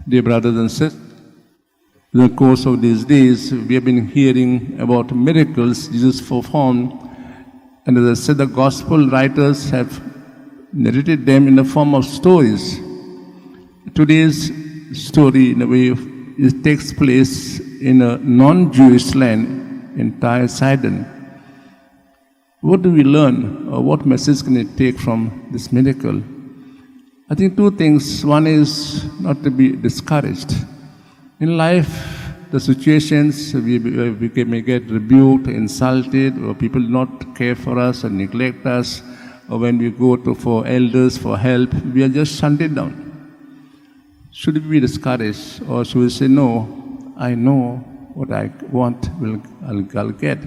Dear brothers and sisters, in the course of these days, we have been hearing about miracles Jesus performed, and as I said, the gospel writers have narrated them in the form of stories. Today's story, in a way, it takes place in a non-Jewish land, in Tyre, Sidon. What do we learn, or what message can we take from this miracle? I think two things. One is not to be discouraged. In life, the situations we may get rebuked, insulted, or people not care for us or neglect us, or when we go for elders for help, we are just shunted down. Should we be discouraged, or should we say, no, I know what I want, I'll get?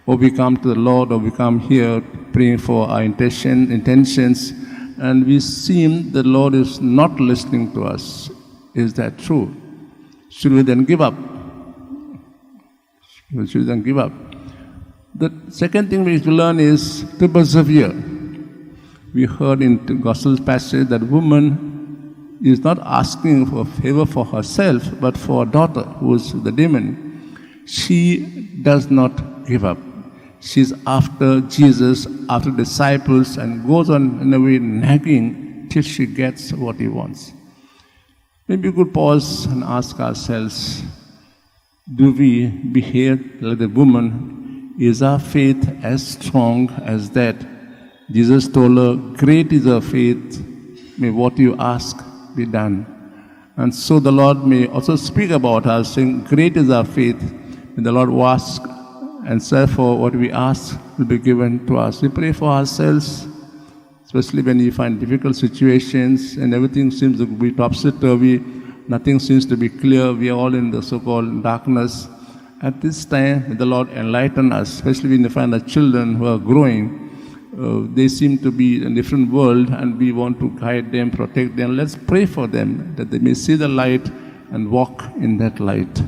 Or we come to the Lord, or we come here praying for our intentions, and we seem the Lord is not listening to us. Is that true? Should we then give up? Should we then give up? The second thing we need to learn is to persevere. We heard in the gospel passage that woman is not asking for a favor for herself, but for her daughter, who is the demon. She does not give up. She's after Jesus, after disciples, and goes on in a way nagging till she gets what he wants. Maybe we could pause and ask ourselves, do we behave like the woman? Is our faith as strong as that? Jesus told her, great is our faith, may what you ask be done. And so the Lord may also speak about us, saying, great is our faith. May the Lord ask, and therefore what we ask will be given to us. We pray for ourselves, especially when you find difficult situations and everything seems to be topsy-turvy, nothing seems to be clear, we are all in the so-called darkness. At this time, may the Lord enlighten us, especially when you find the children who are growing. They seem to be in a different world, and we want to guide them, protect them. Let's pray for them, that they may see the light and walk in that light.